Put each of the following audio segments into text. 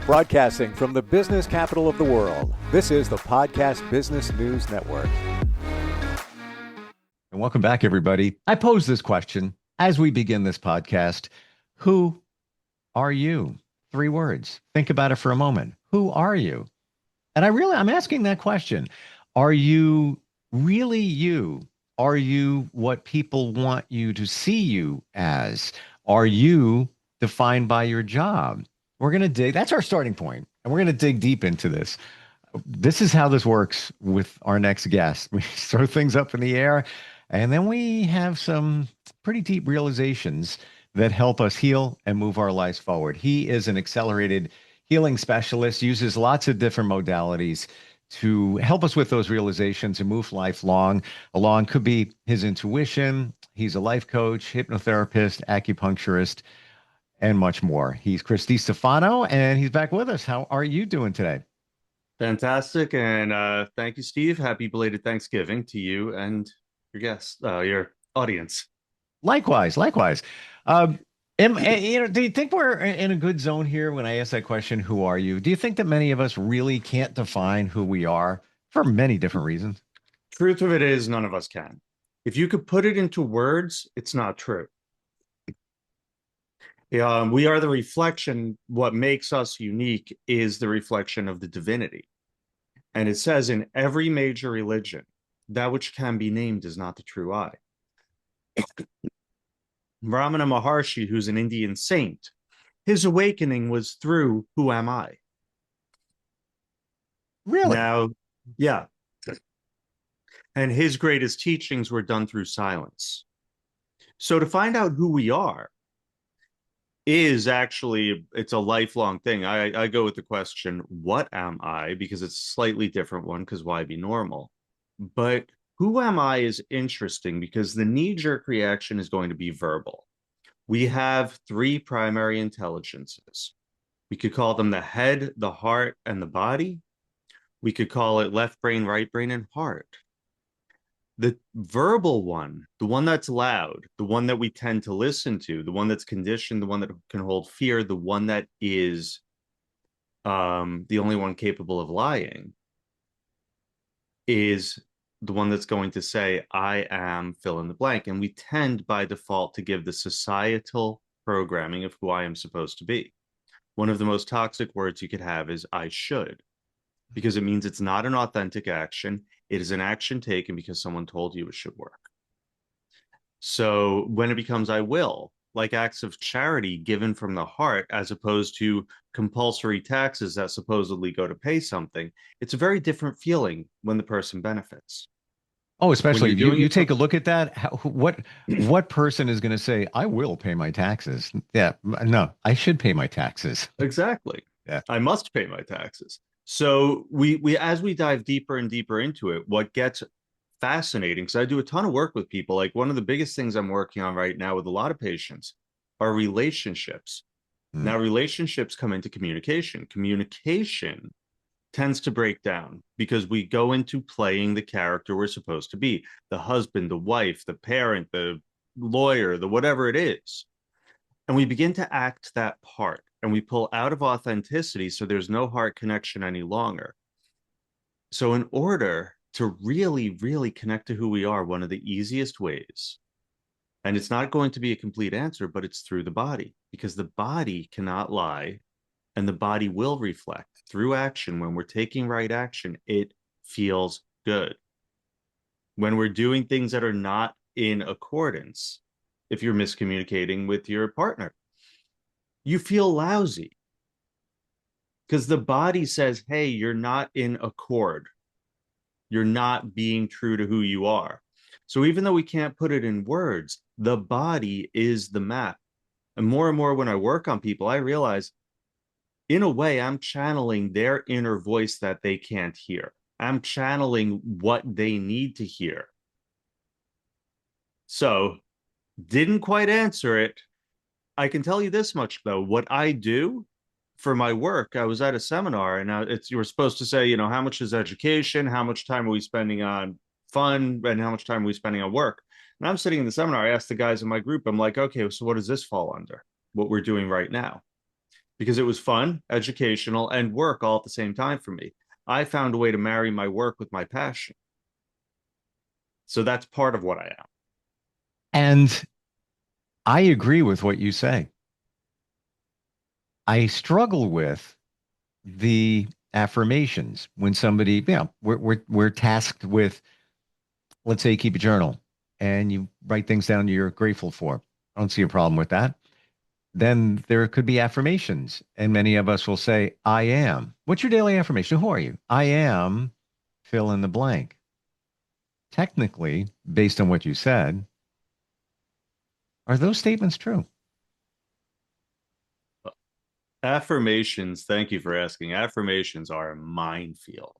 Broadcasting from the business capital of the world, this is the Podcast Business News Network. And welcome back, everybody. I pose this question as we begin this podcast. Who are you? 3 words. Think about it for a moment. Who are you? And I'm asking that question. Are you really you? Are you what people want you to see you as? Are you defined by your job? That's our starting point, and we're going to dig deep into this. This is how this works with our next guest. We throw things up in the air, and then we have some pretty deep realizations that help us heal and move our lives forward. He is an accelerated healing specialist, uses lots of different modalities to help us with those realizations and move life along. Could be his intuition. He's a life coach, hypnotherapist, acupuncturist, and much more. He's Chris DiStefano, and he's back with us. How are you doing today? Fantastic. And thank you, Steve. Happy belated Thanksgiving to you and your guests, your audience. Likewise. Do you think we're in a good zone here when I ask that question, who are you? Do you think that many of us really can't define who we are for many different reasons? Truth of it is, none of us can. If you could put it into words, it's not true. We are the reflection. What makes us unique is the reflection of the divinity. And it says in every major religion, that which can be named is not the true I. Ramana Maharshi, who's an Indian saint, his awakening was through who am I? Really? Now, yeah. And his greatest teachings were done through silence. So to find out who we are is actually, it's a lifelong thing. I go with the question, what am I? Because it's a slightly different one, because why be normal? But who am I is interesting because the knee-jerk reaction is going to be verbal. We have 3 primary intelligences. We could call them the head, the heart, and the body. We could call it left brain, right brain, and heart. The verbal one, the one that's loud, the one that we tend to listen to, the one that's conditioned, the one that can hold fear, the one that is the only one capable of lying, is the one that's going to say, I am fill in the blank. And we tend by default to give the societal programming of who I am supposed to be. One of the most toxic words you could have is I should, because it means it's not an authentic action. It is an action taken because someone told you it should work. So when it becomes I will, like acts of charity given from the heart, as opposed to compulsory taxes that supposedly go to pay something, it's a very different feeling when the person benefits. Oh, especially if you take a look at that. What person is going to say, I will pay my taxes? Yeah, no, I should pay my taxes. Exactly. Yeah. I must pay my taxes. So we as we dive deeper and deeper into it, what gets fascinating, because I do a ton of work with people, like one of the biggest things I'm working on right now with a lot of patients are relationships. Now, relationships come into communication. Communication tends to break down because we go into playing the character we're supposed to be, the husband, the wife, the parent, the lawyer, the whatever it is. And we begin to act that part, and we pull out of authenticity, so there's no heart connection any longer. So in order to really, really connect to who we are, one of the easiest ways, and it's not going to be a complete answer, but it's through the body, because the body cannot lie, and the body will reflect through action. When we're taking right action, it feels good. When we're doing things that are not in accordance, if you're miscommunicating with your partner, you feel lousy because the body says, hey, you're not in accord. You're not being true to who you are. So even though we can't put it in words, the body is the map. And more when I work on people, I realize in a way, I'm channeling their inner voice that they can't hear. I'm channeling what they need to hear. So didn't quite answer it. I can tell you this much, though. What I do for my work, I was at a seminar, and you were supposed to say, how much is education? How much time are we spending on fun? And how much time are we spending on work? And I'm sitting in the seminar. I asked the guys in my group, I'm like, okay, so what does this fall under? What we're doing right now? because it was fun, educational, and work all at the same time for me. I found a way to marry my work with my passion. So that's part of what I am. And I agree with what you say. I struggle with the affirmations when somebody, we're tasked with, let's say, you keep a journal and you write things down you're grateful for. I don't see a problem with that. Then there could be affirmations, and many of us will say, I am. What's your daily affirmation? Who are you? I am fill in the blank. Technically, based on what you said, are those statements true? Affirmations, thank you for asking. Affirmations are a minefield.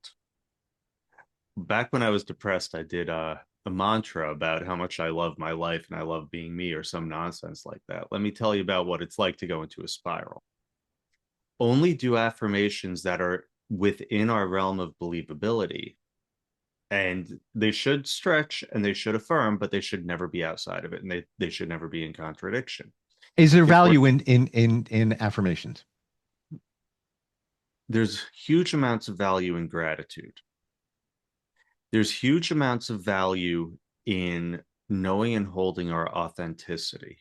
Back when I was depressed, I did a mantra about how much I love my life and I love being me or some nonsense like that. Let me tell you about what it's like to go into a spiral. Only do affirmations that are within our realm of believability. And they should stretch and they should affirm, but they should never be outside of it. And they should never be in contradiction. Is there If we're, value in affirmations? there's huge amounts of value in gratitude. There's huge amounts of value in knowing and holding our authenticity.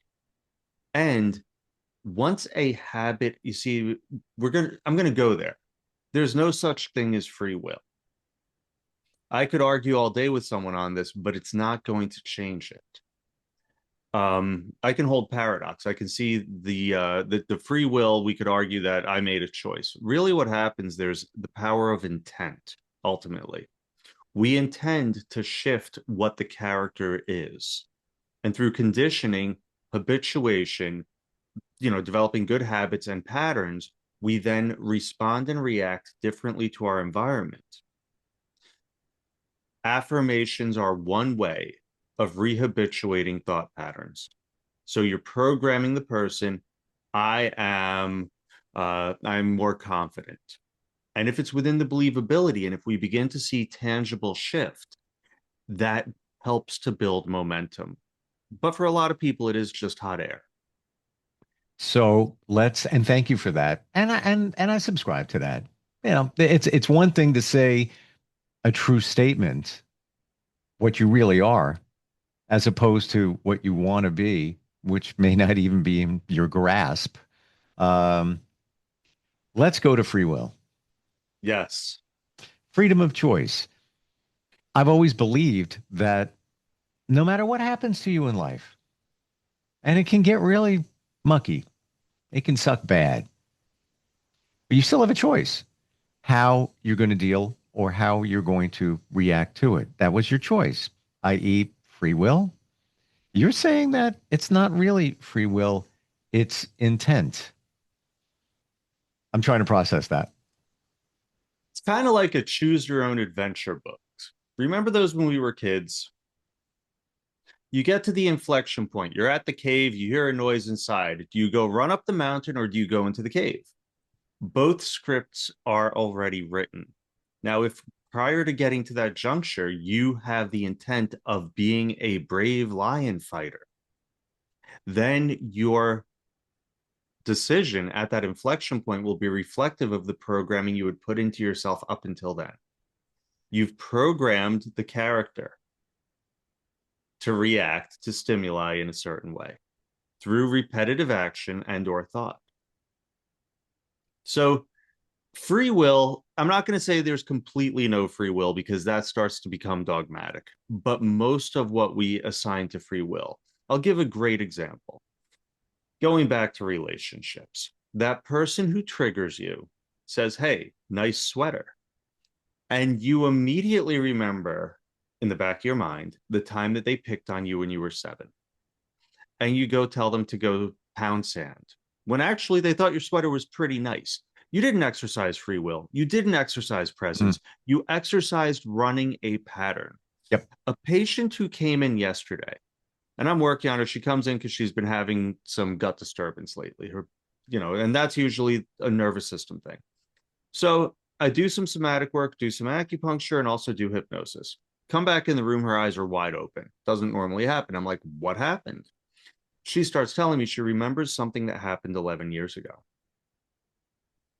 And once a habit, you see, I'm gonna go there. There's no such thing as free will. I could argue all day with someone on this, but it's not going to change it. I can hold paradox. I can see the free will. We could argue that I made a choice. Really, what happens, there's the power of intent. Ultimately, we intend to shift what the character is, and through conditioning, habituation, developing good habits and patterns, we then respond and react differently to our environment. Affirmations are one way of rehabituating thought patterns. So you're programming the person, I'm more confident. And if it's within the believability, and if we begin to see tangible shift, that helps to build momentum. But for a lot of people, it is just hot air. So and thank you for that. And I subscribe to that. It's one thing to say a true statement, what you really are, as opposed to what you want to be, which may not even be in your grasp. Um, let's go to free will. Yes. Freedom of choice. I've always believed that no matter what happens to you in life, and it can get really mucky, it can suck bad, but you still have a choice how you're going to deal or how you're going to react to it. That was your choice, i.e., free will. You're saying that it's not really free will, it's intent. I'm trying to process that. It's kind of like a choose your own adventure book. Remember those when we were kids? You get to the inflection point. You're at the cave. You hear a noise inside. Do you go run up the mountain or do you go into the cave? Both scripts are already written. Now, if prior to getting to that juncture, you have the intent of being a brave lion fighter, then your decision at that inflection point will be reflective of the programming you would put into yourself up until then. You've programmed the character to react to stimuli in a certain way through repetitive action and or thought. So free will, I'm not going to say there's completely no free will because that starts to become dogmatic, but most of what we assign to free will. I'll give a great example. Going back to relationships, that person who triggers you says, hey, nice sweater. And you immediately remember in the back of your mind the time that they picked on you when you were 7. And you go tell them to go pound sand when actually they thought your sweater was pretty nice. You didn't exercise free will. You didn't exercise presence. You exercised running a pattern. Yep. A patient who came in yesterday, and I'm working on her. She comes in because she's been having some gut disturbance lately. And that's usually a nervous system thing. So I do some somatic work, do some acupuncture, and also do hypnosis. Come back in the room, her eyes are wide open. Doesn't normally happen. I'm like, what happened? She starts telling me she remembers something that happened 11 years ago.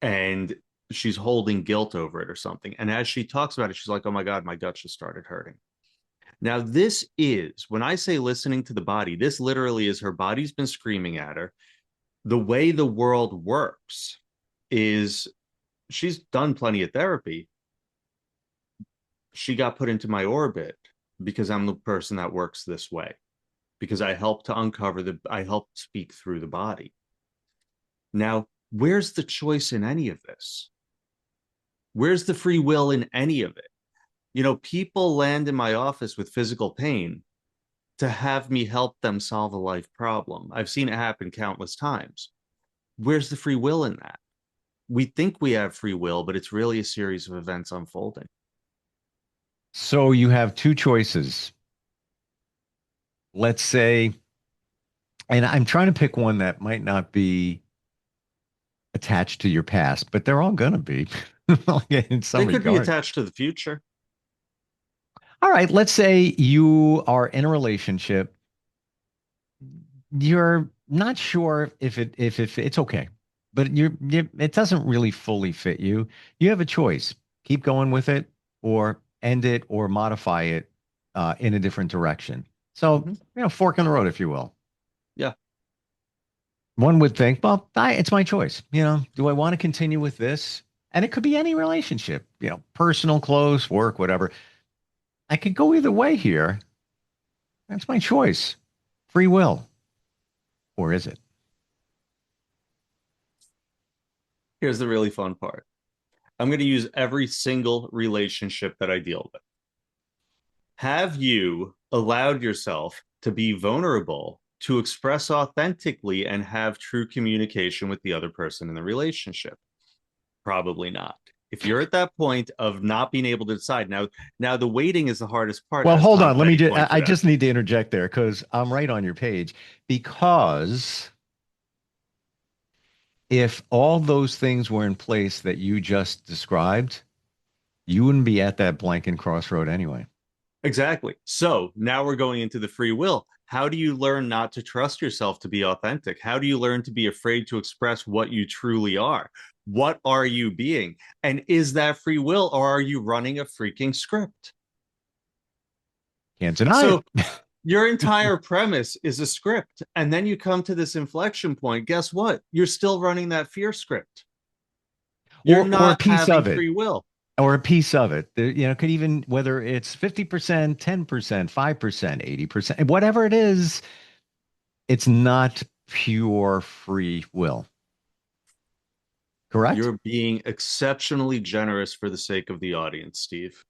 and she's holding guilt over it or something. And as she talks about it, she's like, oh my God, my gut just started hurting. Now, this is, when I say listening to the body, this literally is her body's been screaming at her. The way the world works is she's done plenty of therapy. She got put into my orbit because I'm the person that works this way, because I help to I help speak through the body. Now, where's the choice in any of this? Where's the free will in any of it? You know, people land in my office with physical pain to have me help them solve a life problem. I've seen it happen countless times. Where's the free will in that? We think we have free will, but it's really a series of events unfolding. So you have two choices. Let's say, and I'm trying to pick one that might not be attached to your past, but they're all going to be in some They could be regard. attached to the future. All right, let's say you are in a relationship. You're not sure if it's okay, but it doesn't really fully fit you. You have a choice: keep going with it, or end it, or modify it in a different direction. So, fork in the road, if you will. Yeah. One would think, well, it's my choice. Do I want to continue with this? And it could be any relationship, personal, close, work, whatever. I could go either way here. That's my choice. Free will. Or is it? Here's the really fun part. I'm going to use every single relationship that I deal with. Have you allowed yourself to be vulnerable, to express authentically, and have true communication with the other person in the relationship? Probably not. If you're at that point of not being able to decide, now the waiting is the hardest part. Well, as hold Tom on. Let me Petty just, pointed I out. just need to interject there because I'm right on your page. Because if all those things were in place that you just described, you wouldn't be at that blank and crossroad anyway. Exactly. So now we're going into the free will. How do you learn not to trust yourself to be authentic? How do you learn to be afraid to express what you truly are? What are you being? And is that free will, or are you running a freaking script? Can't deny So it. your entire premise is a script. And then you come to this inflection point. Guess what? You're still running that fear script. You're Or a not piece having of it. free will. Or a piece of it. Could even, whether it's 50%, 10%, 5%, 80%, whatever it is, it's not pure free will. Correct? You're being exceptionally generous for the sake of the audience, Steve.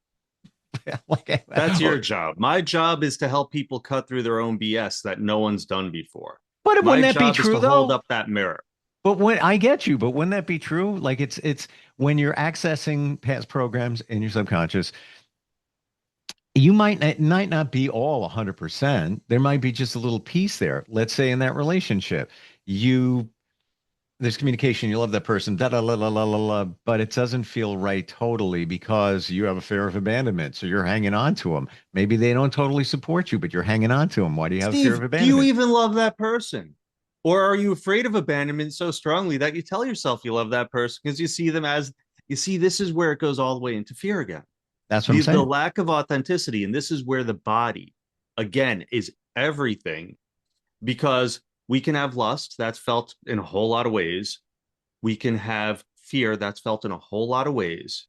That's your job. My job is to help people cut through their own BS that no one's done before. But My wouldn't that be job is true to hold though? up that mirror. But when I get you, but wouldn't that be true? Like it's when you're accessing past programs in your subconscious, you it might not be all 100%. There might be just a little piece there. Let's say in that relationship, there's communication, you love that person, da, da, la, la, la, la, la, but it doesn't feel right totally because you have a fear of abandonment. So you're hanging on to them. Maybe they don't totally support you, but you're hanging on to them. Why do you have a fear Steve, of do you abandonment? even love that person? Or are you afraid of abandonment so strongly that you tell yourself you love that person because you see them as, you see, this is where it goes all the way into fear again. That's what I'm The saying. lack of authenticity. And this is where the body, again, is everything, because we can have lust that's felt in a whole lot of ways. We can have fear that's felt in a whole lot of ways.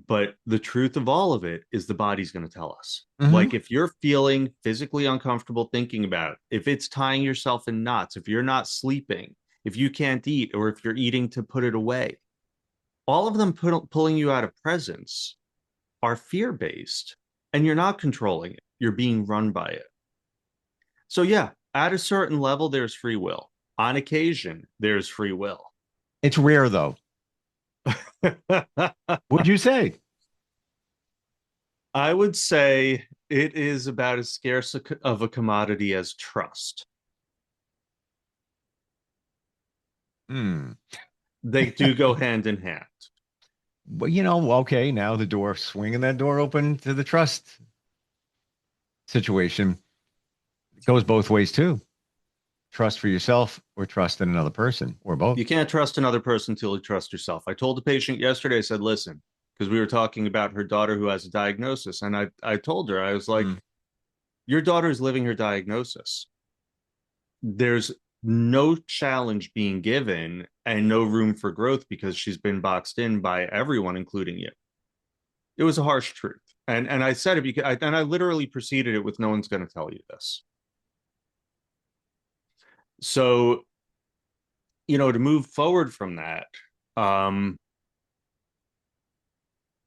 But the truth of all of it is the body's going to tell us. Like if you're feeling physically uncomfortable thinking about it, if it's tying yourself in knots, if you're not sleeping, if you can't eat, or if you're eating to put it away, all of them pulling you out of presence are fear-based, and you're not controlling it. You're being run by it. So yeah, at a certain level, there's free will. On occasion, there's free will. It's rare though. Would you say? I would say it is about as scarce of a commodity as trust. They do go hand in hand. Well, okay, now the door, swinging that door open to the trust situation, it goes both ways too. trust for yourself or trust in another person or both. You can't trust another person until you trust yourself. I told the patient yesterday, I said, listen, because we were talking about her daughter who has a diagnosis. And I told her, I was like, your daughter is living her diagnosis. There's no challenge being given and no room for growth because she's been boxed in by everyone, including you. It was a harsh truth. And I said it because I literally preceded it with no one's going to tell you this. So, to move forward from that,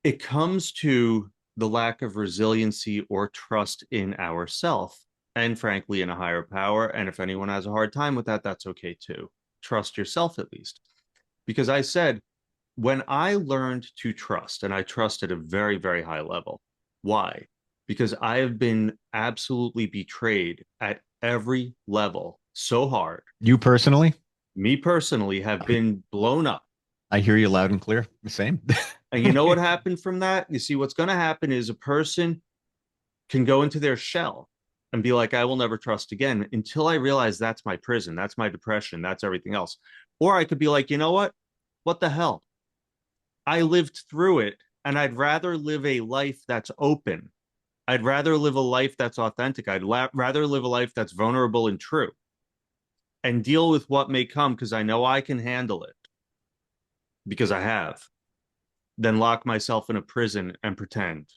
it comes to the lack of resiliency or trust in ourself and frankly in a higher power. And if anyone has a hard time with that, that's okay too. Trust yourself at least. Because I said, when I learned to trust, and I trust at a very, very high level, why? Because I have been absolutely betrayed at every level so hard. You personally? Me personally have been blown up. I hear you loud and clear. The same. And you know what happened from that? You see, what's going to happen is a person can go into their shell and be like, I will never trust again until I realize that's my prison. That's my depression. That's everything else. Or I could be like, you know what? What the hell? I lived through it and I'd rather live a life that's open. I'd rather live a life that's authentic. I'd rather live a life that's vulnerable and true and deal with what may come because I know I can handle it because I have, than lock myself in a prison and pretend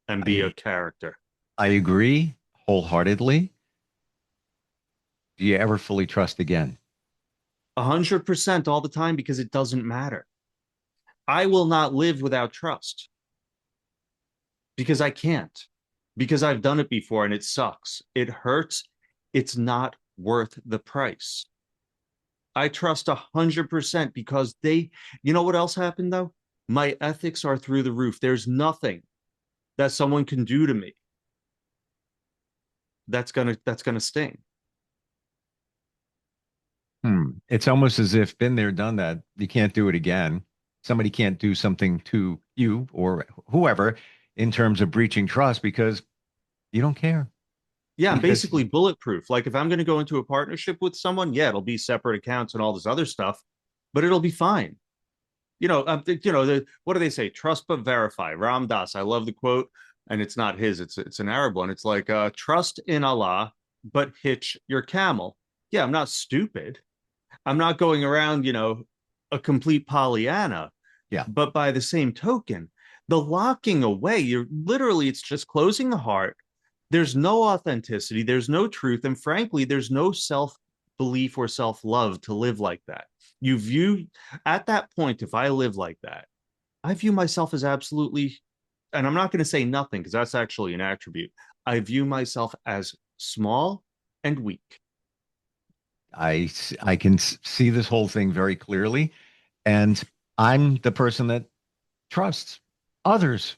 and be a character. I agree wholeheartedly. Do you ever fully trust again? 100% all the time because it doesn't matter. I will not live without trust because I can't, because I've done it before and it sucks. It hurts. It's not worth the price. I trust 100% because you know what else happened though? My ethics are through the roof. There's nothing that someone can do to me that's gonna sting. It's almost as if been there, done that. You can't do it again. Somebody can't do something to you or whoever in terms of breaching trust because you don't care. Yeah, I'm Because basically bulletproof. Like if I'm going to go into a partnership with someone, yeah, it'll be separate accounts and all this other stuff, but it'll be fine. What do they say? Trust but verify. Ram Dass. I love the quote, and it's not his. It's an Arab one. It's like trust in Allah, but hitch your camel. Yeah, I'm not stupid. I'm not going around, a complete Pollyanna. yeah, But by the same token, the locking away, it's just closing the heart. There's no authenticity, there's no truth, and frankly, there's no self belief or self love to live like that. At that point, if I live like that, I view myself as absolutely, and I'm not going to say nothing because that's actually an attribute. I view myself as small and weak. I can see this whole thing very clearly, and I'm the person that trusts others,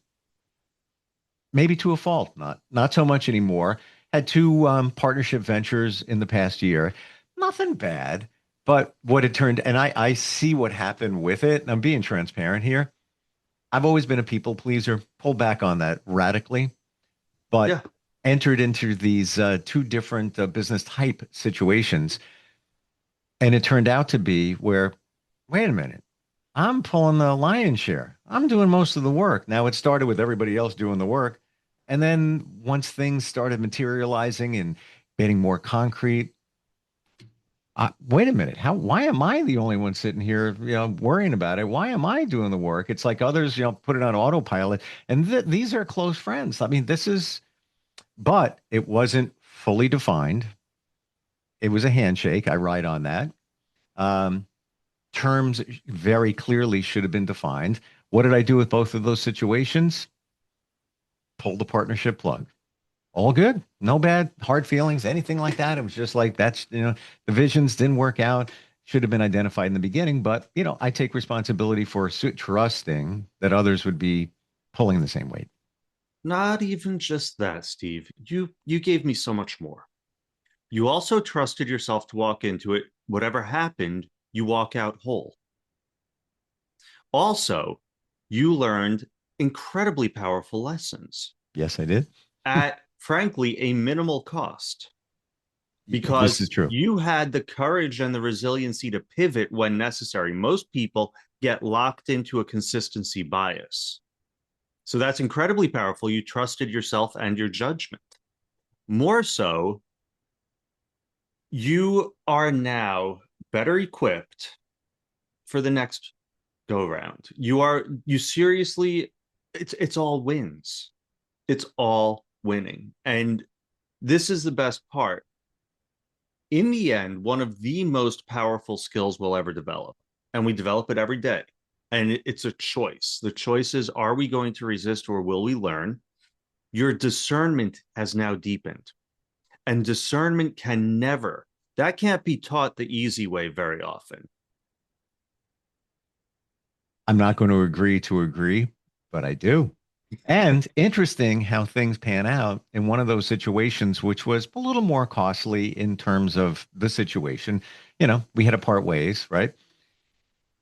maybe to a fault, not so much anymore. Had two partnership ventures in the past year, nothing bad, but what it turned, and I see what happened with it. And I'm being transparent here. I've always been a people pleaser, pulled back on that radically, but Yeah. entered into these two different business type situations. And it turned out to be where, wait a minute, I'm pulling the lion's share. I'm doing most of the work. Now it started with everybody else doing the work. And then once things started materializing and getting more concrete, wait a minute. Why am I the only one sitting here, worrying about it? Why am I doing the work? It's like others, put it on autopilot. And these are close friends. I mean, but it wasn't fully defined. It was a handshake. I ride on that. Um, Terms very clearly should have been defined. What did I do with both of those situations? Pull the partnership plug. All good. No bad hard feelings, anything like that. It was just like the visions didn't work out. Should have been identified in the beginning, but I take responsibility for trusting that others would be pulling the same weight. Not even just that, Steve. You gave me so much more. You also trusted yourself to walk into it. Whatever happened, you walk out whole. Also, you learned incredibly powerful lessons Yes, I did. at, frankly, a minimal cost. This because is true. you had the courage and the resiliency to pivot when necessary. Most people get locked into a consistency bias. So that's incredibly powerful. You trusted yourself and your judgment. More so, you are now better equipped for the next go round. You seriously, it's all wins. It's all winning. And this is the best part. In the end, one of the most powerful skills we'll ever develop, and we develop it every day. And it's a choice. The choice is, are we going to resist or will we learn? Your discernment has now deepened. And discernment that can't be taught the easy way very often. I'm not going to agree, but I do. And interesting how things pan out in one of those situations, which was a little more costly in terms of the situation. We had to part ways, right?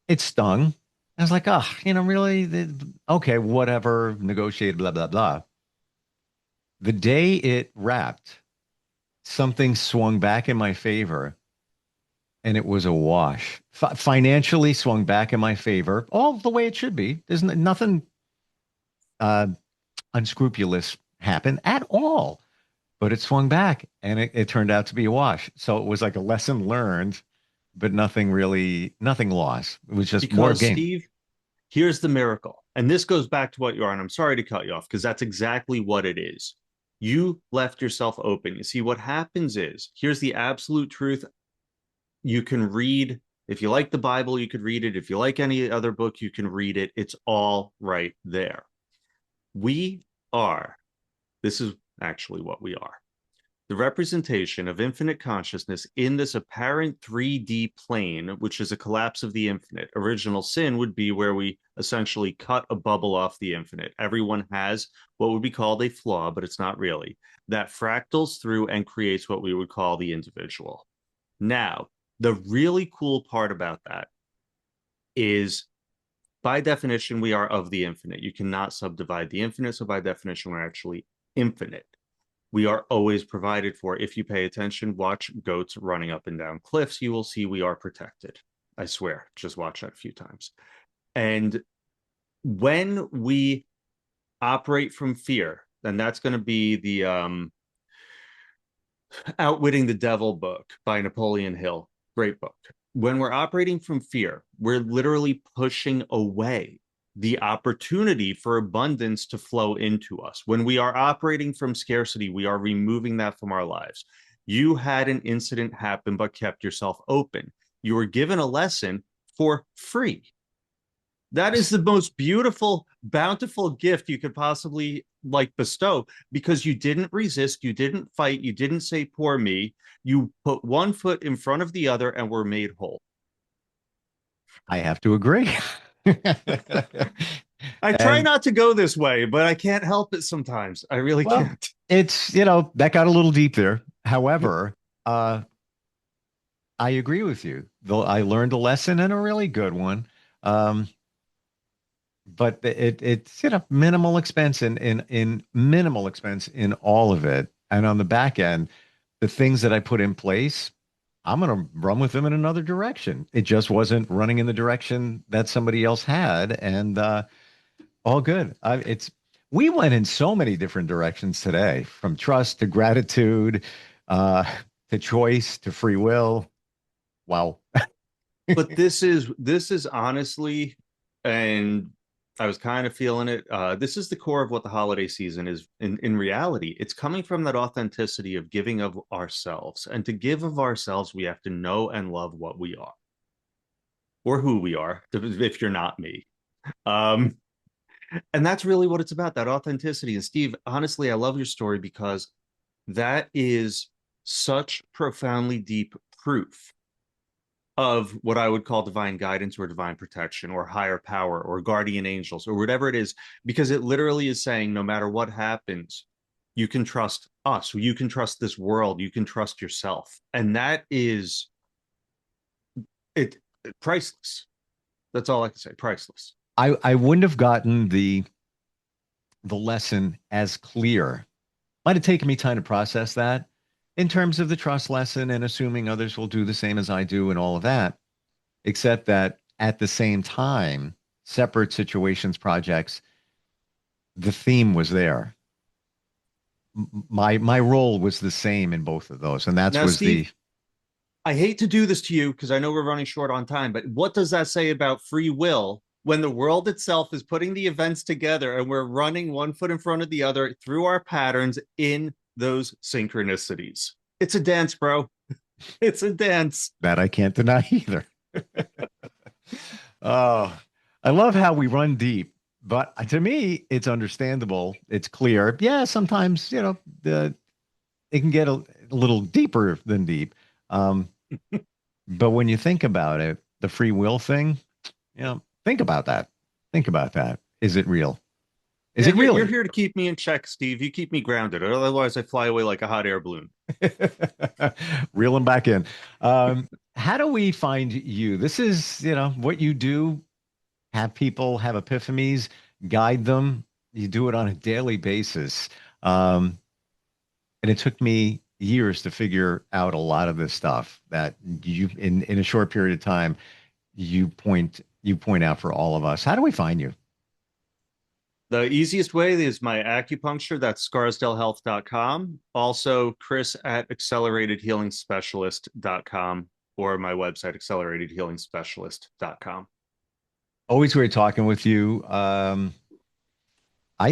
It stung. I was like, oh, really? Okay, whatever, negotiated, blah, blah, blah. The day it wrapped, something swung back in my favor and it was a wash. Financially swung back in my favor, all the way it should be. There's nothing uh, unscrupulous happened at all, but it swung back and it turned out to be a wash. So it was like a lesson learned, but nothing lost. It was just more Because, gain. Steve, here's the miracle. And this goes back to what you are. And I'm sorry to cut you off because that's exactly what it is. You left yourself open. You see, what happens is, here's the absolute truth. You can read, if you like the Bible, you could read it. If you like any other book, you can read it. It's all right there. This is actually what we are. The representation of infinite consciousness in this apparent 3D plane, which is a collapse of the infinite. Original sin would be where we essentially cut a bubble off the infinite. Everyone has what would be called a flaw, but it's not really. That fractals through and creates what we would call the individual. Now, the really cool part about that is, by definition, we are of the infinite. You cannot subdivide the infinite. So by definition, we're actually infinite. We are always provided for. If you pay attention, watch goats running up and down cliffs, you will see we are protected. I swear, just watch that a few times. And when we operate from fear, then that's going to be the Outwitting the Devil book by Napoleon Hill. Great book. When we're operating from fear, we're literally pushing away the opportunity for abundance to flow into us. When we are operating from scarcity, we are removing that from our lives. You had an incident happen, but kept yourself open. You were given a lesson for free. That is the most beautiful, bountiful gift you could possibly bestow, because you didn't resist, you didn't fight, you didn't say poor me. You put one foot in front of the other and were made whole. I have to agree. I try And not to go this way, but I can't help it sometimes. I really well, can't. it's, that got a little deep there. However, I agree with you. Though I learned a lesson and a really good one. Um, but it's minimal expense in minimal expense in all of it. And on the back end, the things that I put in place, I'm going to run with them in another direction. It just wasn't running in the direction that somebody else had, and all good. We went in so many different directions today, from trust to gratitude, uh, to choice to free will. Wow. But this is honestly, and I was kind of feeling it. This is the core of what the holiday season is. In reality, it's coming from that authenticity of giving of ourselves. And to give of ourselves, we have to know and love what we are, or who we are, if you're not me. Um, and that's really what it's about, that authenticity. And Steve, honestly, I love your story because that is such profoundly deep proof of what I would call divine guidance or divine protection or higher power or guardian angels or whatever it is, because it literally is saying, no matter what happens, you can trust us, you can trust this world, you can trust yourself. And that is it, priceless. That's all I can say, priceless. I wouldn't have gotten the lesson as clear. Might have taken me time to process that, in terms of the trust lesson and assuming others will do the same as I do and all of that, except that at the same time, separate situations, projects, the theme was there. My role was the same in both of those, and that's Now, was the Steve, I hate to do this to you because I know we're running short on time, but what does that say about free will when the world itself is putting the events together and we're running one foot in front of the other through our patterns in those synchronicities? It's a dance, bro. It's a dance. that I can't deny either. Oh, I love how we run deep, but to me, it's understandable. It's clear. Yeah, sometimes, it can get a little deeper than deep. Um, but when you think about it, the free will thing, think about that. Think about that. Is it real? Is Yeah, it you're really? here to keep me in check, Steve. You keep me grounded. Otherwise, I fly away like a hot air balloon. Reel them back in. How do we find you? This is, what you do. Have people have epiphanies, guide them. You do it on a daily basis. Um, and it took me years to figure out a lot of this stuff that you in a short period of time you point out for all of us. How do we find you? The easiest way is my acupuncture. That's scarsdalehealth.com. Also, Chris at acceleratedhealingspecialist.com or my website, acceleratedhealingspecialist.com. Always great talking with you. I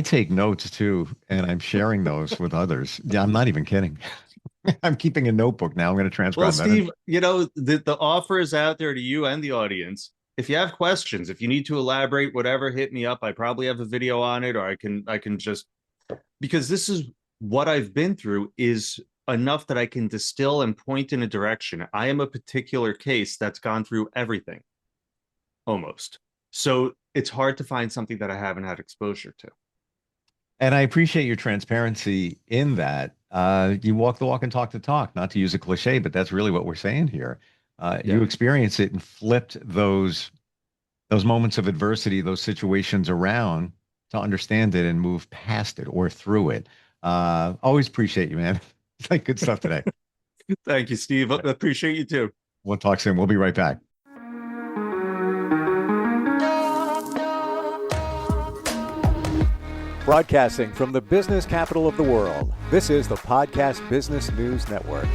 take notes too, and I'm sharing those with others. Yeah, I'm not even kidding. I'm keeping a notebook now. I'm going to Well, transcribe that. Steve, the offer is out there to you and the audience. If you have questions, if you need to elaborate, whatever, hit me up. I probably have a video on it, or I can just, because this is what I've been through is enough that I can distill and point in a direction. I am a particular case that's gone through everything almost. So it's hard to find something that I haven't had exposure to. And I appreciate your transparency in that. You walk the walk and talk the talk, not to use a cliche, but that's really what we're saying here. You Yeah. experience it and flipped those moments of adversity, those situations around to understand it and move past it or through it. Always appreciate you, man. It's like good stuff today. Thank you, Steve. I appreciate you too. We'll talk soon. We'll be right back. Broadcasting from the business capital of the world, this is the Podcast Business News Network.